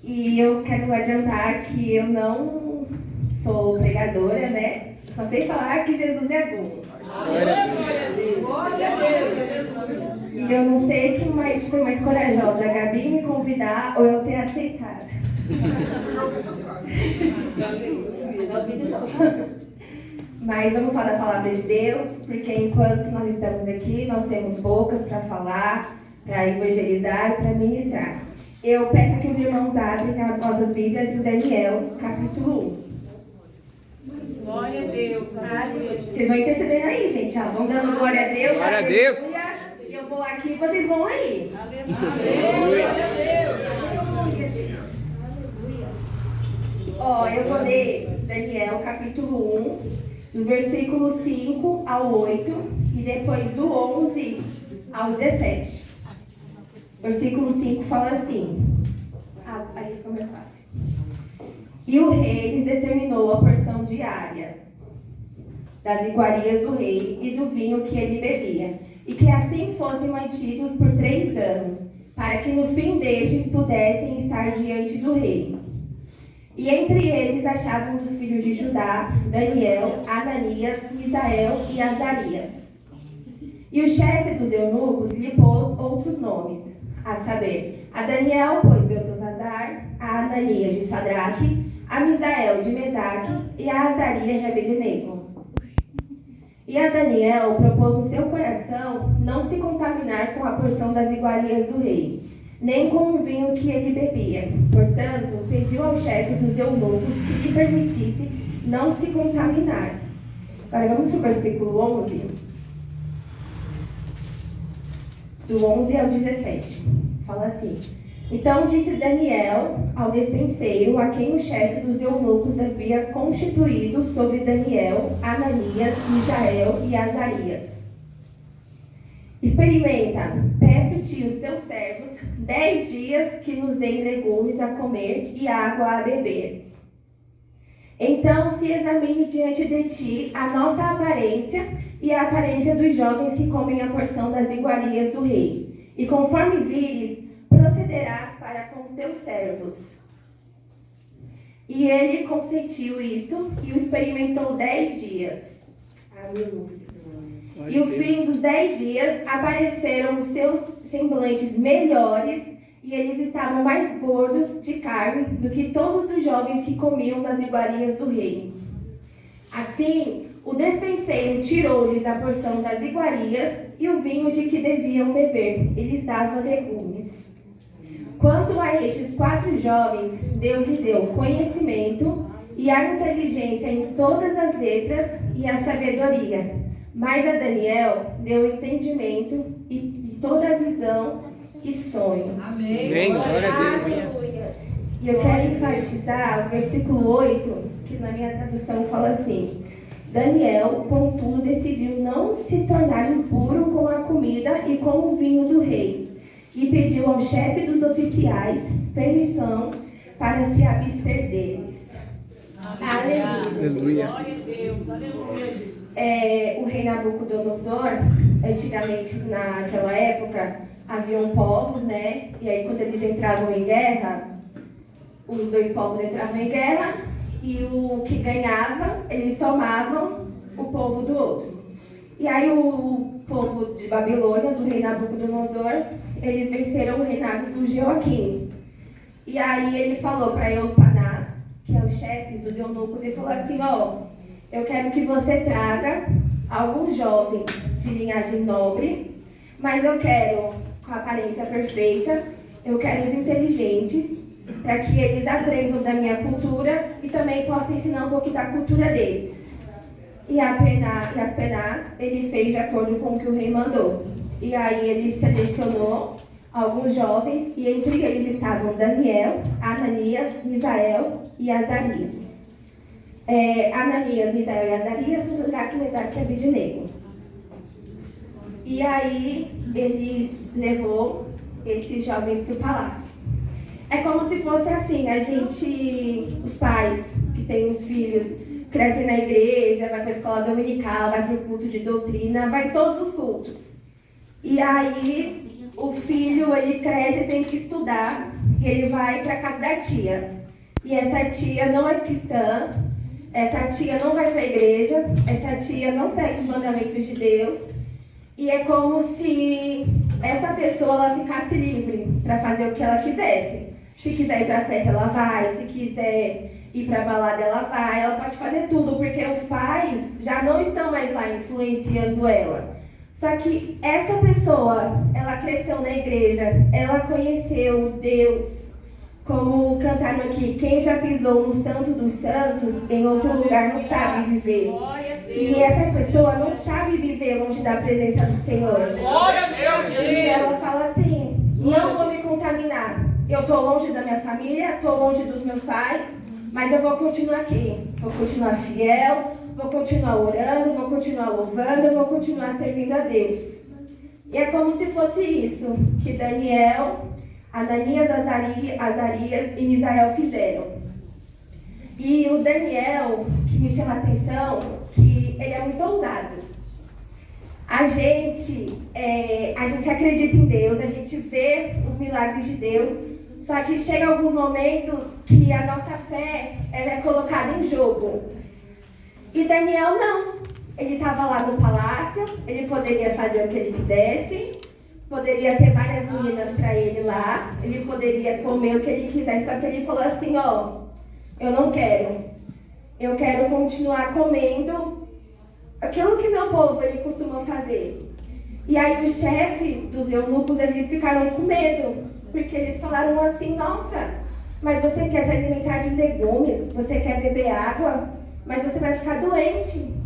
E eu quero adiantar que eu não sou pregadora, né? Só sei falar que Jesus é bom. E eu não sei quem foi mais corajosa, a Gabi me convidar ou eu ter aceitado. Mas vamos falar da palavra de Deus, porque enquanto nós estamos aqui, nós temos bocas para falar, para evangelizar e para ministrar. Eu peço que os irmãos abrem as nossas Bíblias em Daniel, capítulo 1. Glória a Deus. Vocês vão intercedendo aí, gente. Ó. Vão dando glória a Deus. Glória a Deus. E eu vou aqui e vocês vão aí. Aleluia. Ó, eu vou ler Daniel, capítulo 1, do versículo 5 ao 8, e depois do 11 ao 17. Versículo 5 fala assim. Aí fica mais fácil. E o rei lhes determinou a porção diária das iguarias do rei e do vinho que ele bebia, e que assim fossem mantidos por 3 anos, para que no fim destes pudessem estar diante do rei. E entre eles achavam dos filhos de Judá, Daniel, Ananias, Misael e Azarias. E o chefe dos eunucos lhe pôs outros nomes, a saber, a Daniel pôs Beltesazar, a Ananias de Sadraque, a Misael de Mesaque e a Azarias de Abednego. E a Daniel propôs no seu coração não se contaminar com a porção das iguarias do rei, nem com o vinho que ele bebia. Portanto, pediu ao chefe dos eunucos que lhe permitisse não se contaminar. Agora vamos para o versículo 11. Do 11 ao 17. Fala assim. Então disse Daniel ao despenseiro, a quem o chefe dos eunucos havia constituído sobre Daniel, Ananias, Misael e Azarias. Experimenta, peço-te os teus servos 10 dias que nos deem legumes a comer e água a beber. Então se examine diante de ti a nossa aparência e a aparência dos jovens que comem a porção das iguarias do rei. E conforme vires, procederás para com os teus servos. E ele consentiu isto e o experimentou 10 dias. Aleluia. E o fim dos 10 dias apareceram os seus semblantes melhores, e eles estavam mais gordos de carne do que todos os jovens que comiam das iguarias do rei. Assim, o despenseiro tirou-lhes a porção das iguarias e o vinho de que deviam beber, e lhes dava legumes. Quanto a estes 4 jovens, Deus lhe deu conhecimento e a inteligência em todas as letras e a sabedoria. Mas a Daniel deu entendimento e toda a visão e sonhos. Amém. Glória a Deus. E eu quero enfatizar o versículo 8, que na minha tradução fala assim: Daniel, contudo, decidiu não se tornar impuro com a comida e com o vinho do rei, e pediu ao chefe dos oficiais permissão para se abster deles. Aleluia. O rei Nabucodonosor, antigamente naquela época, haviam povos, né? E aí quando eles entravam em guerra, os 2 povos entravam em guerra e o que ganhava, eles tomavam o povo do outro. E aí o povo de Babilônia, do rei Nabucodonosor, eles venceram o reinado do Joaquim. E aí ele falou para Eupanás, que é o chefe dos eunucos, e falou assim: eu quero que você traga algum jovem de linhagem nobre, mas eu quero com a aparência perfeita, eu quero os inteligentes, para que eles aprendam da minha cultura e também possam ensinar um pouco da cultura deles. E Aspenaz, ele fez de acordo com o que o rei mandou. E aí ele selecionou alguns jovens, e entre eles estavam Daniel, Ananias, Misael e Azarias. Ananias, Misael e Azarias, Sadraque, Mesaque e Abednego. E aí eles levou esses jovens para o palácio. É como se fosse assim, os pais que têm os filhos, crescem na igreja, vai para a escola dominical, vai para o culto de doutrina, vai todos os cultos. E aí o filho, ele cresce e tem que estudar e ele vai para a casa da tia. E essa tia não é cristã, essa tia não vai para a igreja, essa tia não segue os mandamentos de Deus. E é como se essa pessoa ela ficasse livre para fazer o que ela quisesse. Se quiser ir para a festa, ela vai. Se quiser ir para a balada, ela vai. Ela pode fazer tudo, porque os pais já não estão mais lá influenciando ela. Só que essa pessoa, ela cresceu na igreja, ela conheceu Deus, como cantaram aqui, quem já pisou no Santo dos Santos, em outro lugar não sabe viver. E essa pessoa não sabe viver longe da presença do Senhor. Glória a Deus! E ela fala assim, não vou me contaminar. Eu estou longe da minha família, estou longe dos meus pais, mas eu vou continuar aqui. Vou continuar fiel, vou continuar orando, vou continuar louvando, vou continuar servindo a Deus. E é como se fosse isso que Daniel, Ananias, Azarias e Misael fizeram. E o Daniel, que me chama a atenção, que ele é muito ousado. A gente acredita em Deus, a gente vê os milagres de Deus, só que chega alguns momentos que a nossa fé ela é colocada em jogo. E Daniel não. Ele estava lá no palácio, ele poderia fazer o que ele quisesse, poderia ter várias meninas para ele lá, ele poderia comer o que ele quisesse, só que ele falou assim, ó, eu não quero. Eu quero continuar comendo aquilo que meu povo ele costuma fazer. E aí o chefe dos eunucos, eles ficaram com medo, porque eles falaram assim, nossa, mas você quer se alimentar de legumes, você quer beber água, mas você vai ficar doente.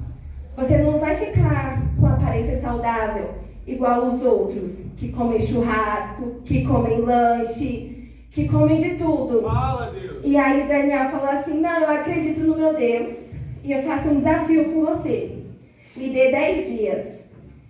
Você não vai ficar com aparência saudável, igual os outros, que comem churrasco, que comem lanche, que comem de tudo. Fala, Deus. E aí Daniel falou assim, não, eu acredito no meu Deus, e eu faço um desafio com você. Me dê 10 dias.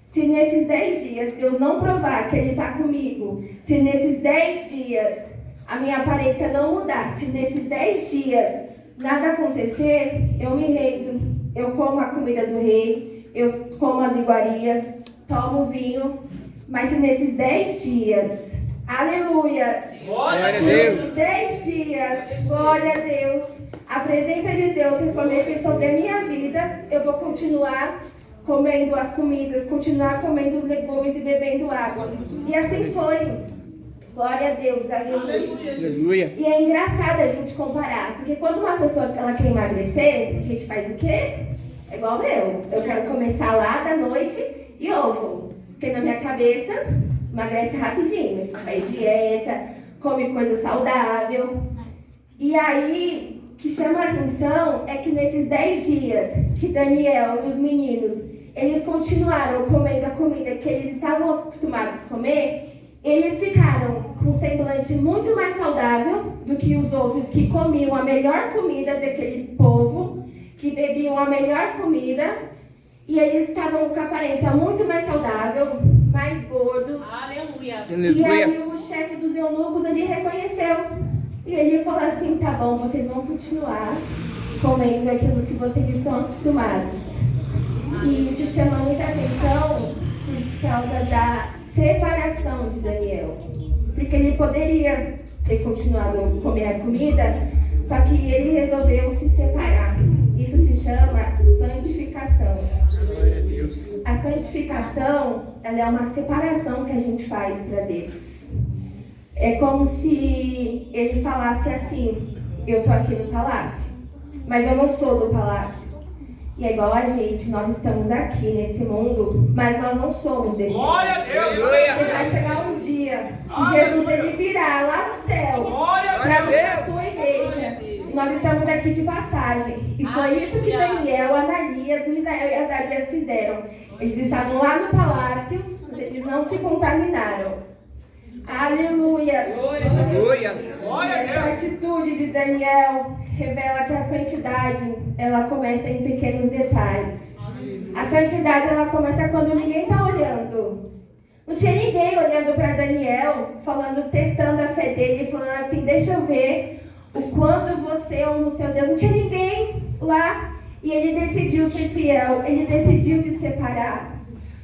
Se nesses 10 dias Deus não provar que Ele está comigo, se nesses 10 dias a minha aparência não mudar, se nesses 10 dias nada acontecer, eu me rendo. Eu como a comida do rei, eu como as iguarias, tomo vinho, mas se nesses 10 dias, aleluia, Glória a Deus. nesses 10 dias, glória a Deus, a presença de Deus resplandecer sobre a minha vida, eu vou continuar comendo as comidas, continuar comendo os legumes e bebendo água. E assim foi. Glória a Deus, aleluia. Aleluia. E é engraçado a gente comparar, porque quando uma pessoa ela quer emagrecer, a gente faz o quê? É igual eu quero comer salada à noite e ovo, porque na minha cabeça emagrece rapidinho, a gente faz dieta, come coisa saudável. E aí, o que chama a atenção é que nesses 10 dias que Daniel e os meninos, eles continuaram comendo a comida que eles estavam acostumados a comer, eles ficaram com um semblante muito mais saudável do que os outros que comiam a melhor comida daquele povo, que bebiam a melhor comida, e eles estavam com a aparência muito mais saudável, mais gordos. Aleluia. E aí o chefe dos eunucos, ele reconheceu. E ele falou assim, tá bom, vocês vão continuar comendo aquilo que vocês estão acostumados. E isso chama muita atenção por causa da separação de Daniel. Porque ele poderia ter continuado a comer a comida, só que ele resolveu se separar. Isso se chama santificação. Glória a Deus. A santificação, ela é uma separação que a gente faz para Deus. É como se ele falasse assim, eu estou aqui no palácio, mas eu não sou do palácio. E é igual a gente, nós estamos aqui nesse mundo, mas nós não somos desse mundo. Glória a Deus. Porque vai chegar um dia que Jesus ele virá lá no céu Glória a para Deus. a sua igreja. Nós estamos aqui de passagem. E foi isso que Daniel, Ananias, Misael e Azarias fizeram. Eles estavam lá no palácio, mas eles não se contaminaram. Aleluia! Aleluia. Glória a Essa Deus. atitude de Daniel revela que a santidade, ela começa em pequenos detalhes. A santidade, ela começa quando ninguém está olhando. Não tinha ninguém olhando para Daniel, falando, testando a fé dele, falando assim, deixa eu ver o quanto você ama o seu Deus. Não tinha ninguém lá. E ele decidiu ser fiel, ele decidiu se separar.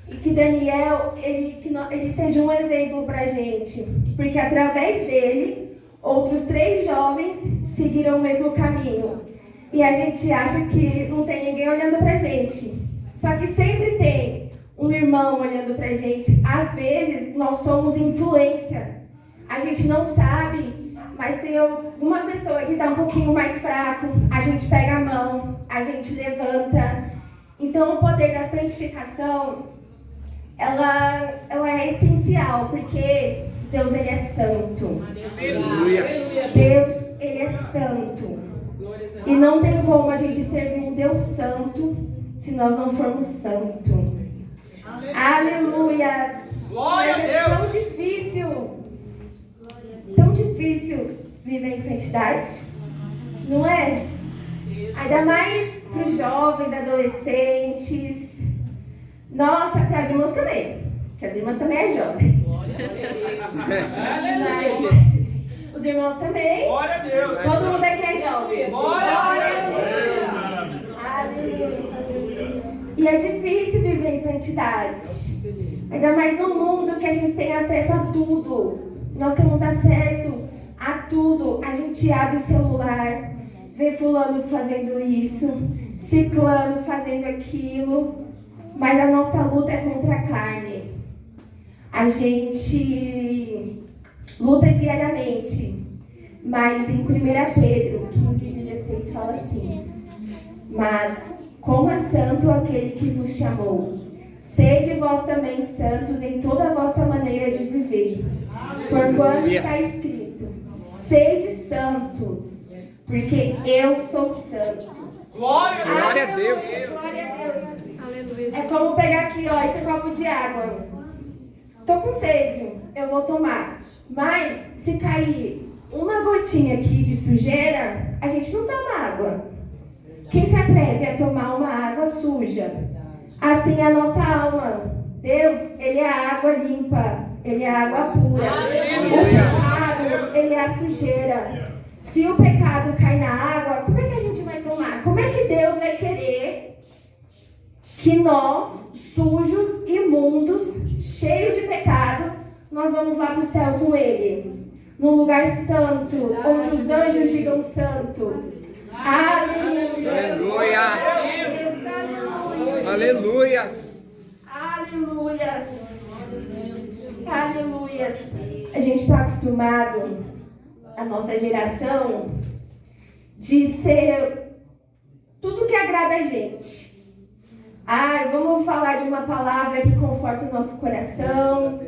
E que Daniel, ele seja um exemplo para a gente. Porque através dele, outros 3 jovens seguiram o mesmo caminho. E a gente acha que não tem ninguém olhando pra gente. Só que sempre tem um irmão olhando pra gente. Às vezes, nós somos influência. A gente não sabe, mas tem uma pessoa que está um pouquinho mais fraco. A gente pega a mão, a gente levanta. Então, o poder da santificação, ela é essencial, porque Deus, Ele é santo. Aleluia. Deus, Ele é santo. E não tem como a gente servir um Deus santo se nós não formos santos. Aleluia. Glória a Deus. É tão difícil viver em santidade, não é? Ainda mais para os jovens, adolescentes. Nossa, para as irmãs também, porque as irmãs também é jovem. Mas os irmãos também. Glória a Deus. Todo mundo aqui é jovem. Glória a Deus. Aleluia. E é difícil viver em santidade. Ainda mais no mundo que a gente tem acesso a tudo. Nós temos acesso a tudo. A gente abre o celular, vê fulano fazendo isso, ciclano fazendo aquilo. Mas a nossa luta é contra a carne. A gente luta diariamente. Mas em 1 Pedro 15:16 fala assim: mas como é santo aquele que vos chamou, sede vós também santos em toda a vossa maneira de viver. Porquanto está escrito: sede santos, porque eu sou santo. Glória a Deus. Glória a Deus. É como pegar aqui, ó, esse copo de água. Tô com sede, eu vou tomar. Mas se cair uma gotinha aqui de sujeira, a gente não toma água. Quem se atreve a tomar uma água suja? Assim é a nossa alma. Deus, Ele é a água limpa. Ele é a água pura. O pecado, ele é a sujeira. Se o pecado cai na água, como é que a gente vai tomar? Como é que Deus vai querer que nós, sujos, imundos, cheios de pecado, nós vamos lá para o céu com Ele? Num lugar santo, onde os anjos digam santo. Aleluia. Aleluia. Aleluia. Aleluia. A gente está acostumado, a nossa geração, de ser tudo que agrada a gente. Vamos falar de uma palavra que conforta o nosso coração.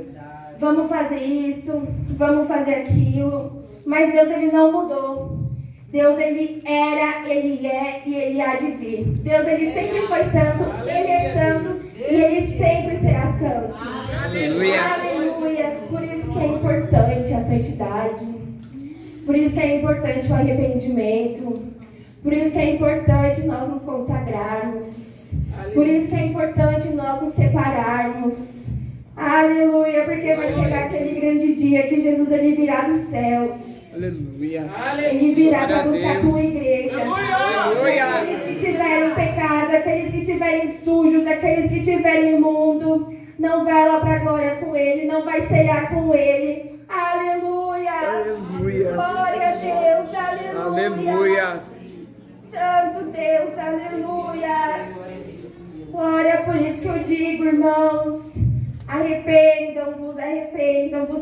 Vamos fazer isso, vamos fazer aquilo. Mas Deus, Ele não mudou. Deus, Ele era, Ele é e Ele há de vir. Deus, Ele sempre foi santo, Ele é santo e Ele sempre será santo. Aleluia. Aleluia. Por isso que é importante a santidade. Por isso que é importante o arrependimento. Por isso que é importante nós nos consagrarmos. Por isso que é importante nós nos separarmos. Aleluia, porque vai chegar aquele grande dia que Jesus, Ele virá dos céus. Aleluia. Ele virá para buscar a tua igreja. Aleluia. Aqueles que tiverem pecado, aqueles que tiverem sujos, aqueles que tiverem imundo, não vai lá para a glória com Ele, não vai ceiar com Ele. Aleluia. Aleluia. Glória a Deus, aleluia. Aleluia. Santo Deus, aleluia. Glória, por isso que eu digo, irmãos, arrependam-vos,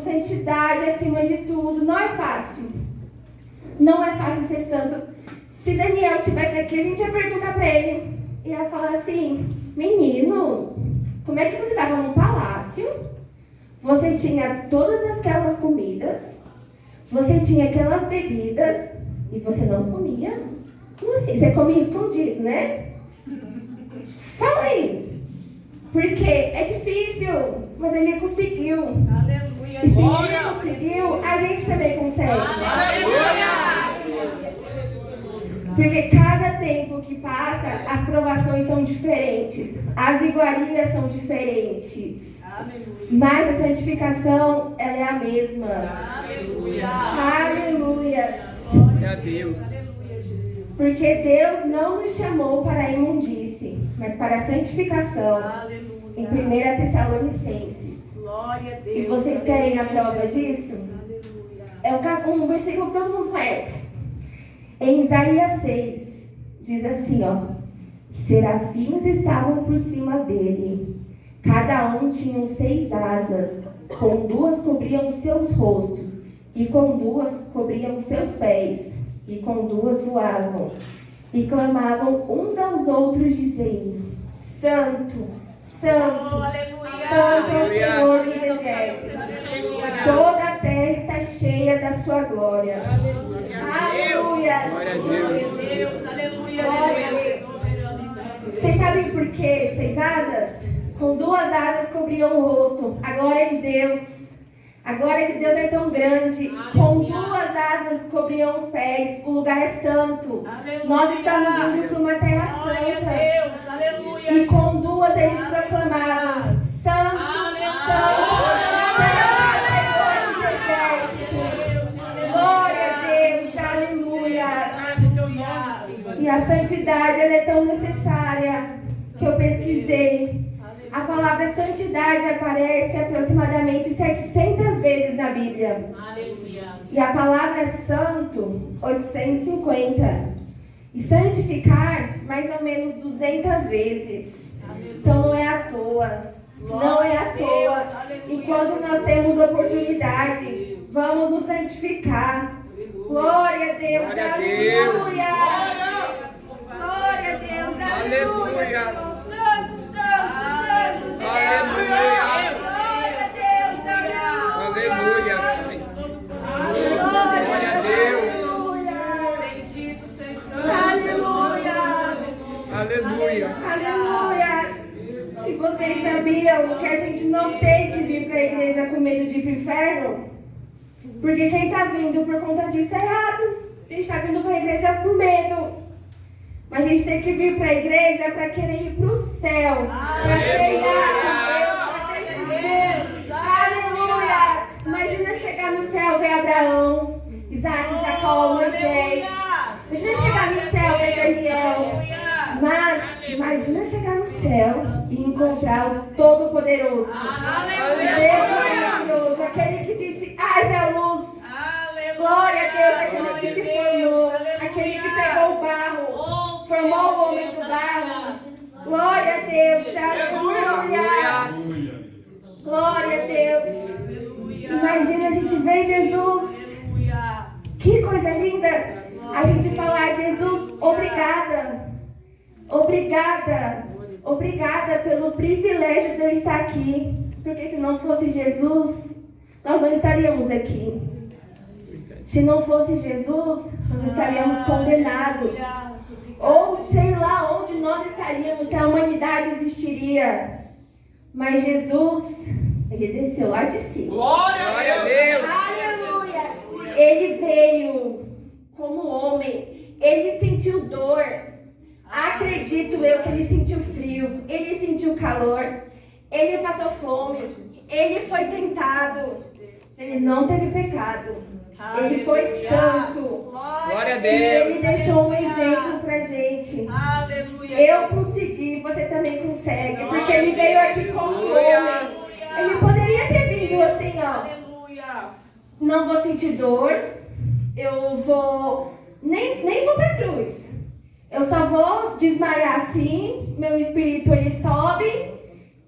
santidade acima de tudo. Não é fácil. Não é fácil ser santo. Se Daniel estivesse aqui, a gente ia perguntar para ele. Ia falar assim: menino, como é que você estava num palácio? Você tinha todas aquelas comidas, você tinha aquelas bebidas e você não comia? Como assim? Você comia escondido, né? Fala aí. Porque é difícil, mas ele conseguiu. Aleluia. E se ele conseguiu, a gente também consegue. Aleluia. Porque cada tempo que passa, as provações são diferentes. As iguarias são diferentes. Aleluia. Mas a santificação, ela é a mesma. Aleluia. Aleluia. Glória a Deus. Porque Deus não nos chamou para a imundície, mas para a santificação. Aleluia. Em 1 Tessalonicenses. Glória a Deus. E vocês querem a prova disso? É um versículo que todo mundo conhece. Em Isaías 6, diz assim, ó. Serafins estavam por cima dele. Cada um tinha 6 asas. Com 2 cobriam os seus rostos. E com 2 cobriam os seus pés. E com 2 voavam. E clamavam uns aos outros, dizendo: Santo, Santo, Santo é o Senhor dos exércitos. Toda a terra está cheia da sua glória. Aleluia. Glória a Deus. Glória a Deus. Vocês sabem por que 6 asas? Com 2 asas cobriam o rosto. A glória de Deus. A glória de Deus é tão grande. Com 2 asas cobriam os pés. O lugar é santo. Nós estamos indo para uma terra santa. E com 2 eles proclamavam: Santo, Santo, glória a Deus, aleluia. E a santidade, ela é tão necessária que eu pesquisei. A palavra santidade aparece aproximadamente 700 vezes na Bíblia. E a palavra santo, 850. E santificar, mais ou menos 200 vezes. Então não é à toa. Não é à toa. Enquanto nós temos oportunidade, vamos nos santificar. Glória a Deus, Glória a Deus. aleluia. Glória a Deus, aleluia. Aleluia. Santo, santo, santo Deus. Aleluia. Glória a Deus, aleluia. Aleluia. Glória a Deus. Aleluia. Aleluia. Aleluia. E vocês sabiam que a gente não tem que vir para a igreja com medo de ir para o inferno? Porque quem está vindo por conta disso é errado. A gente está vindo para a igreja por medo. Mas a gente tem que vir para a igreja para querer ir para o céu. Para ceiar com Deus. Aleluia. Imagina chegar no céu, ver Abraão, Isaac, Jacó, Moisés. Imagina chegar no céu, ver Daniel. Mas imagina chegar no céu e encontrar o Todo-Poderoso. Deus maravilhoso. Aquele que disse: haja luz. Glória a Deus. Aquele que te formou. Aquele que pegou o barro. Formou o homem do barro. Glória a Deus. Aleluia. Glória a Deus. Imagina a gente ver Jesus. Que coisa linda. A gente falar: Jesus, obrigada. Obrigada. Obrigada pelo privilégio de eu estar aqui. Porque se não fosse Jesus, nós não estaríamos aqui. Se não fosse Jesus, nós estaríamos condenados. Ou sei lá onde nós estaríamos, se a humanidade existiria. Mas Jesus, Ele desceu lá de cima. Glória a Deus. Aleluia. Ele veio como homem. Ele sentiu dor. Acredito eu que Ele sentiu frio. Ele sentiu calor. Ele passou fome. Ele foi tentado. Ele não teve pecado. Ele foi santo. Glória a Deus. Ele deixou um exemplo pra gente. Eu consegui, você também consegue. Porque Ele veio aqui como homem. Ele poderia ter vindo assim, ó. Não vou sentir dor. Eu vou... Nem vou pra cruz. Eu só vou desmaiar assim. Meu espírito, ele sobe.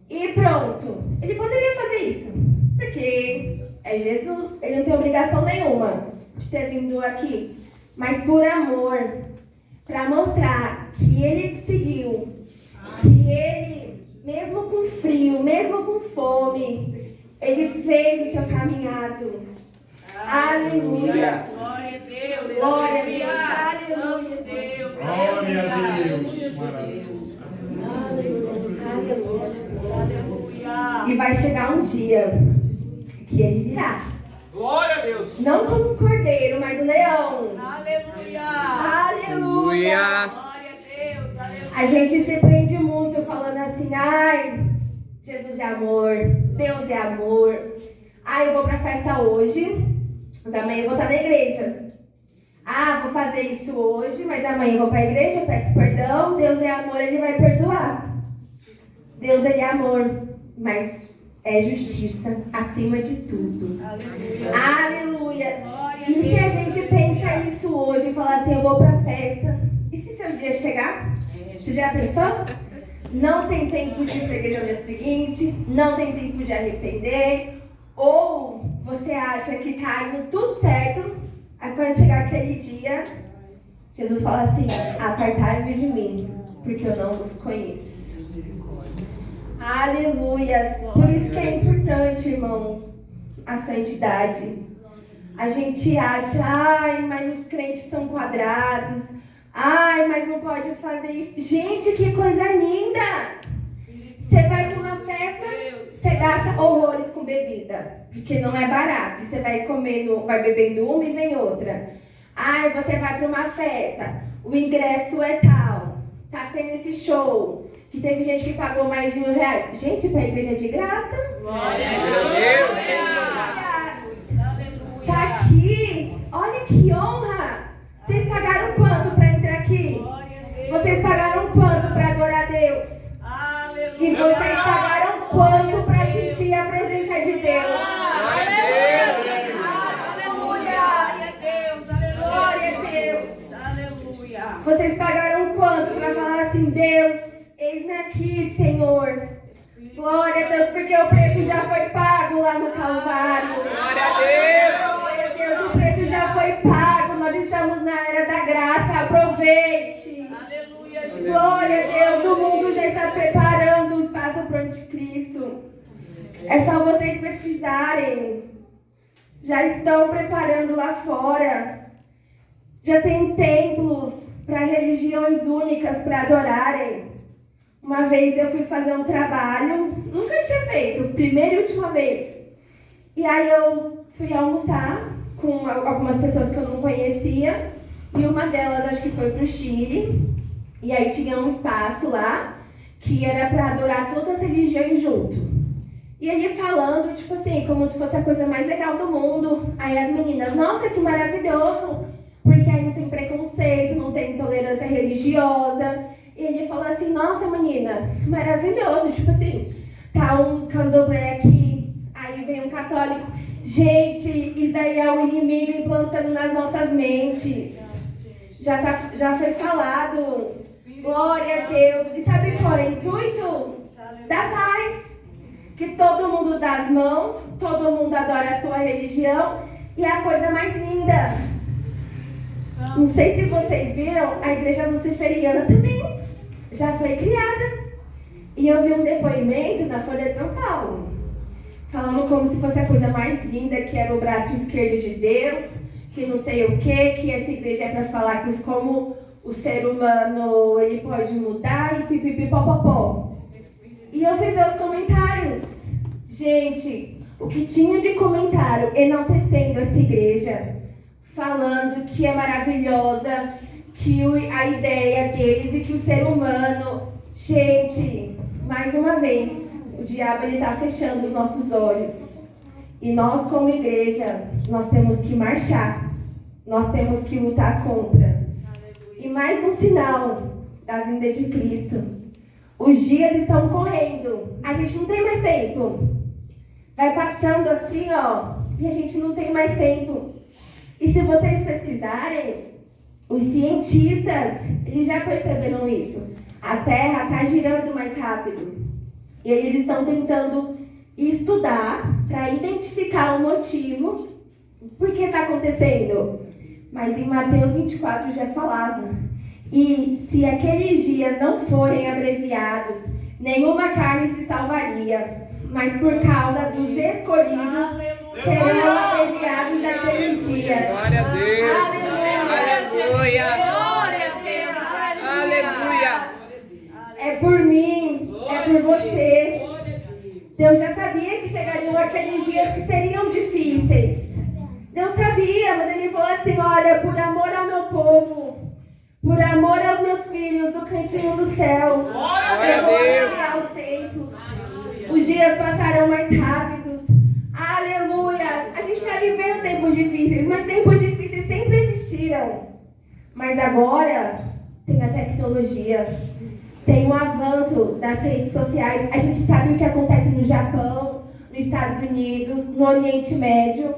E pronto. Ele poderia fazer isso. Porque é Jesus. Ele não tem obrigação nenhuma de ter vindo aqui. Mas por amor. Para mostrar que Ele seguiu. Que Ele, mesmo com frio, mesmo com fome, Ele fez o seu caminhado. Aleluia. Glória a Deus. Glória a Deus. Aleluia. Glória a Deus. Maravilhoso. E vai chegar um dia que Ele virá. Glória a Deus. Não como um cordeiro, mas um leão. Aleluia. Aleluia. Glória a Deus. Aleluia. A gente se prende muito falando assim: ai, Jesus é amor, Deus é amor. Ai, eu vou pra festa hoje, mas amanhã eu vou estar na igreja. Ah, vou fazer isso hoje, mas amanhã eu vou pra igreja, eu peço perdão. Deus é amor, Ele vai perdoar. Deus, Ele é amor, mas é justiça acima de tudo. Aleluia. Aleluia. Glória E se a Deus, gente aleluia. pensa isso hoje e falar assim, eu vou pra festa, e se seu dia chegar? Você já pensou? Não tem tempo de ir pra igreja no dia seguinte, não tem tempo de arrepender, ou você acha que tá indo tudo certo, aí quando chegar aquele dia, Jesus fala assim, apartai-vos de mim, porque eu não os conheço. Aleluia! Por isso que é importante, irmãos, a santidade. A gente acha, ai, mas os crentes são quadrados, ai, mas não pode fazer isso. Gente, que coisa linda! Você vai para uma festa, você gasta horrores com bebida, porque não é barato. Você vai comendo, vai bebendo uma e vem outra. Ai, você vai para uma festa, o ingresso é tal, tá tendo esse show, que teve gente que pagou mais de R$1.000. Gente, para a igreja é de graça. Glória a Deus. Aleluia. Tá aqui, olha que honra. Vocês pagaram quanto para entrar aqui? Glória a Deus. Vocês pagaram quanto para adorar a Deus? Aleluia. E vocês pagaram quanto para sentir a presença de Deus? Aleluia. Glória a Deus. Aleluia. Glória a Deus. Aleluia. Vocês pagaram quanto para falar assim, Deus, eis-me aqui, Senhor. Glória a Deus, porque o preço já foi pago lá no Calvário. Glória a Deus. Glória a Deus, o preço já foi pago. Nós estamos na era da graça. Aproveite. Aleluia. Jesus. Glória a Deus, o mundo já está preparando o espaço para o anticristo. É só vocês pesquisarem. Já estão preparando lá fora. Já tem templos para religiões únicas para adorarem. Uma vez eu fui fazer um trabalho, nunca tinha feito, primeira e última vez. E aí eu fui almoçar com algumas pessoas que eu não conhecia. E uma delas acho que foi para o Chile. E aí tinha um espaço lá que era para adorar todas as religiões junto. E ele falando, tipo assim, como se fosse a coisa mais legal do mundo. Aí as meninas, nossa, que maravilhoso, porque aí não tem preconceito, não tem intolerância religiosa. E ele falou assim, nossa menina, maravilhoso, tipo assim, tá um candomblé aqui, aí vem um católico. Gente, isso daí é o inimigo implantando nas nossas mentes. Já foi falado. Glória a Deus. E sabe qual é o intuito? Da paz. Que todo mundo dá as mãos, todo mundo adora a sua religião. E é a coisa mais linda. Não sei se vocês viram, a igreja luciferiana também já foi criada. E eu vi um depoimento na Folha de São Paulo, falando como se fosse a coisa mais linda, que era o braço esquerdo de Deus, que não sei o que essa igreja é para falar que como o ser humano ele pode mudar e pipipipopopó. E eu fui ver os comentários. Gente, o que tinha de comentário enaltecendo essa igreja, falando que é maravilhosa, que a ideia deles e que o ser humano... Gente, mais uma vez, o diabo está fechando os nossos olhos. E nós, como igreja, nós temos que marchar. Nós temos que lutar contra. E mais um sinal da vinda de Cristo. Os dias estão correndo. A gente não tem mais tempo. Vai passando assim, ó, e a gente não tem mais tempo. E se vocês pesquisarem, os cientistas, eles já perceberam isso. A Terra está girando mais rápido. E eles estão tentando estudar para identificar o motivo por que está acontecendo. Mas em Mateus 24 já falava. E se aqueles dias não forem abreviados, nenhuma carne se salvaria. Mas por causa dos escolhidos, serão abreviados aqueles dias. Glória a Deus. Aleluia. Aleluia. Aleluia. É por mim, é por você. Deus já sabia que chegariam aqueles dias que seriam difíceis. Deus sabia, mas Ele falou assim, olha, por amor ao meu povo, por amor aos meus filhos do cantinho do céu, eu vou aliviar os tempos. Os dias passaram mais rápidos. Aleluia! A gente está vivendo tempos difíceis, mas tempos difíceis sempre existiram. Mas agora tem a tecnologia, tem o avanço das redes sociais. A gente sabe o que acontece no Japão, nos Estados Unidos, no Oriente Médio.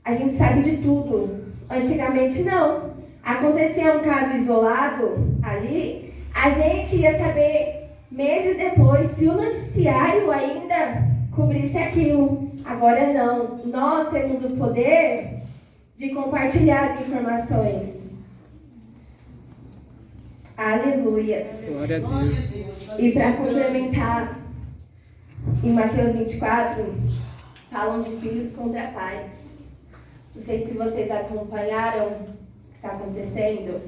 A gente sabe de tudo. Antigamente não. Acontecia um caso isolado ali, a gente ia saber meses depois se o noticiário ainda cobrisse aquilo. Agora não. Nós temos o poder de compartilhar as informações. Aleluias. Glória a Deus. E para complementar, em Mateus 24, falam de filhos contra pais. Não sei se vocês acompanharam o que está acontecendo,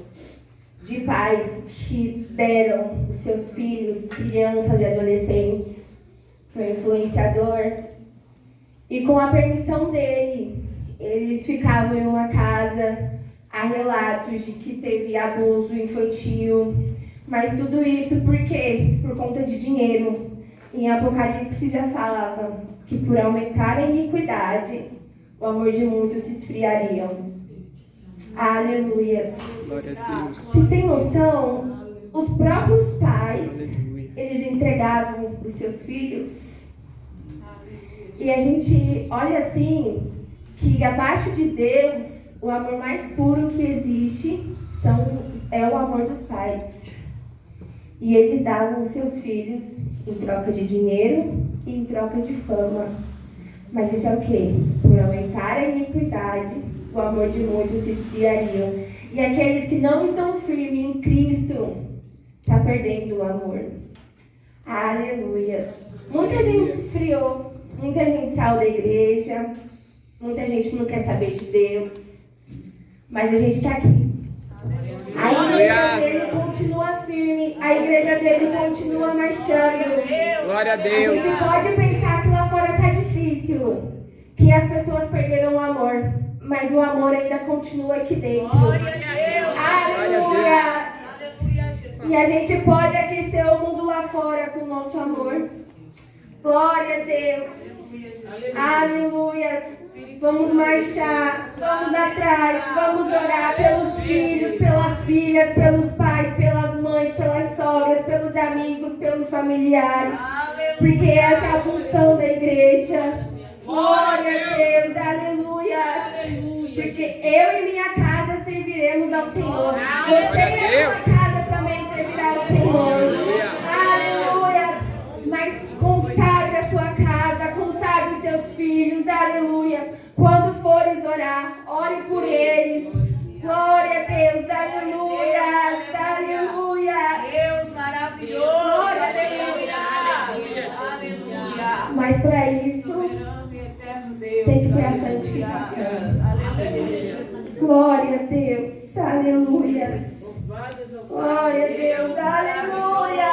de pais que deram os seus filhos, crianças e adolescentes, para o influenciador, e com a permissão dele, eles ficavam em uma casa. Há relatos de que teve abuso infantil, mas tudo isso por quê? Por conta de dinheiro. Em Apocalipse já falava que por aumentar a iniquidade, o amor de muitos se esfriaria. Aleluia. Glória a Deus. Vocês têm noção? Os próprios pais, Aleluia. eles entregavam os seus filhos. E a gente olha assim, que abaixo de Deus, o amor mais puro que existe é o amor dos pais. E eles davam os seus filhos em troca de dinheiro e em troca de fama. Mas isso é o quê? Por aumentar a iniquidade, o amor de muitos se esfriariam. E aqueles que não estão firmes em Cristo, está perdendo o amor. Aleluia. Muita gente se esfriou, muita gente saiu da igreja, muita gente não quer saber de Deus. Mas a gente está aqui. A igreja dele continua firme. A igreja dele continua marchando. Glória a A Deus. gente pode pensar que lá fora está difícil. Que as pessoas perderam o amor. Mas o amor ainda continua aqui dentro. Glória a Deus. Aleluia. Aleluia, Jesus. E a gente pode aquecer o mundo lá fora com o nosso amor. Glória a Deus. Aleluia. Vamos marchar, vamos atrás, vamos orar pelos filhos, pelas filhas, pelos pais, pelas mães, pelas sogras, pelos amigos, pelos familiares. Porque essa é a função da igreja. Glória a Deus, aleluia. Porque eu e minha casa serviremos ao Senhor. Você e a sua casa também servirá ao Senhor. Aleluia. Mas consagre a sua casa, consagre os seus filhos, aleluia. Quando fores orar, ore por eles. Glória a Deus, aleluia, aleluia. Deus maravilhoso, aleluia. Aleluia. Mas para isso, Soberano e eterno Deus. tem que ter a santificação. Aleluia. Glória a Deus, aleluia. Glória a Deus, aleluia.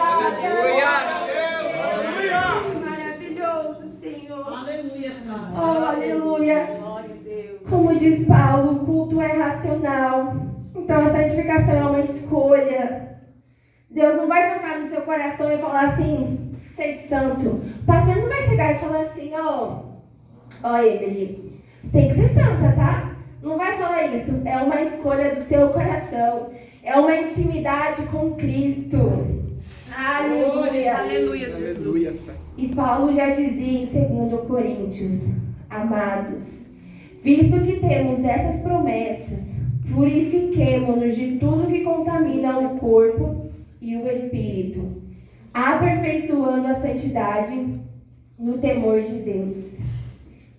Maravilhoso, Senhor. Aleluia. Oh, aleluia. Glória a Deus. Como diz Paulo, o culto é racional. Então a santificação é uma escolha. Deus não vai tocar no seu coração e falar assim, sede santo. O pastor não vai chegar e falar assim, ó Emily, você tem que ser santa, tá? Não vai falar isso. É uma escolha do seu coração. É uma intimidade com Cristo. Aleluia. Aleluia, Pai. E Paulo já dizia em 2 Coríntios, amados, visto que temos essas promessas, purifiquemo-nos de tudo que contamina o corpo e o espírito, aperfeiçoando a santidade no temor de Deus.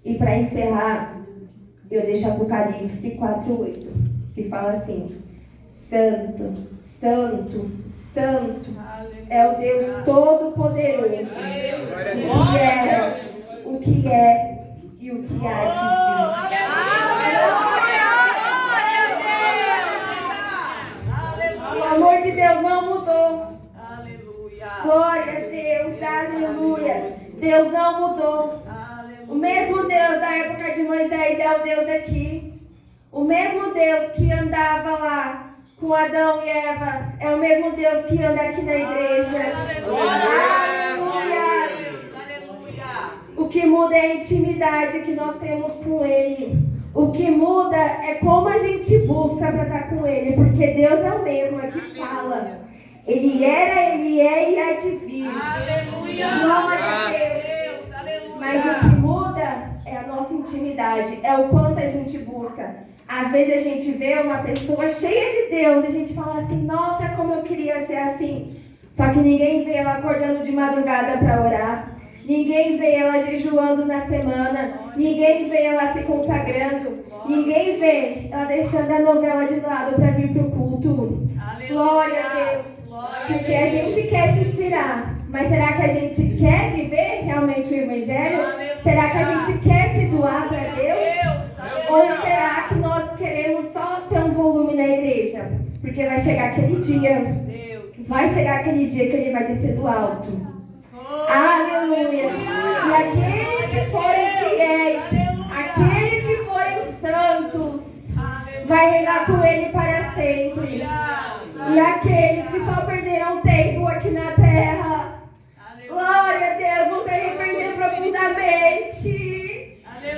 E para encerrar, eu deixo Apocalipse 4:8, que fala assim, Santo, Santo, Santo é o Deus Todo-Poderoso, o que é e o que há de vir. O amor de Deus não mudou. Glória a Deus, aleluia. Deus não mudou. O mesmo Deus da época de Moisés é o Deus daqui. O mesmo Deus que andava lá com Adão e Eva é o mesmo Deus que anda aqui na igreja. Aleluia. O que muda é a intimidade que nós temos com Ele. O que muda é como a gente busca para estar com Ele, porque Deus é o mesmo, é que fala. Ele era, Ele é e há de vir. Aleluia. Glória a Deus. Mas o que muda intimidade, é o quanto a gente busca. Às vezes a gente vê uma pessoa cheia de Deus e a gente fala assim, nossa, como eu queria ser assim. Só que ninguém vê ela acordando de madrugada para orar. Ninguém vê ela jejuando na semana. Ninguém vê ela se consagrando. Ninguém vê ela deixando a novela de lado para vir para o culto. Glória a Deus. Porque a gente quer se inspirar. Mas será que a gente quer viver realmente o Evangelho? Será que a gente quer se doar para Deus? Ou será que nós queremos só ser um volume na igreja? Porque vai chegar aquele dia. Vai chegar aquele dia que ele vai descer do alto. Aleluia. E aqueles que forem fiéis, aqueles que forem santos, vai reinar com ele para sempre. E aqueles que só perderam tempo aqui na terra, glória a Deus, vão se arrepender profundamente.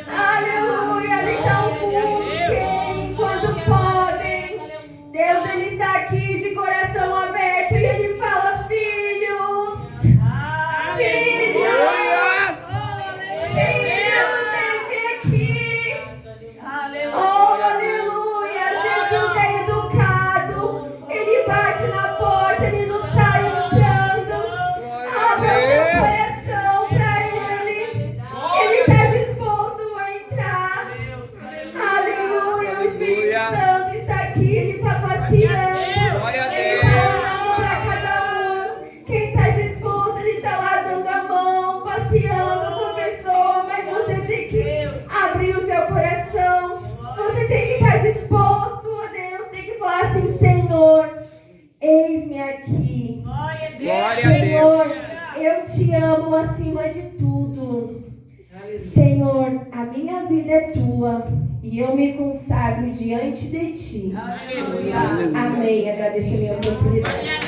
Aleluia. Então busquem quando podem. Deus, ele está aqui de coração aberto e ele fala, filhos, vem aqui. Oh, aleluia. Jesus é educado. Ele bate na porta, ele não sai entrando. Abra o seu coração para ele. Ele está disposto a entrar. Aleluia. O Espírito Santo está aqui, ele está passeando. Glória a Ele Deus. está olhando para cada um. Quem está disposto, ele está lá dando a mão, passeando com a pessoa. Mas você tem que abrir o seu coração. Você tem que estar disposto a Deus. Tem que falar assim, Senhor, eis-me aqui. Glória a Senhor, eu te amo acima de tudo. Senhor, a minha vida é tua e eu me consagro diante de ti. Amém. Agradeço a minha oportunidade.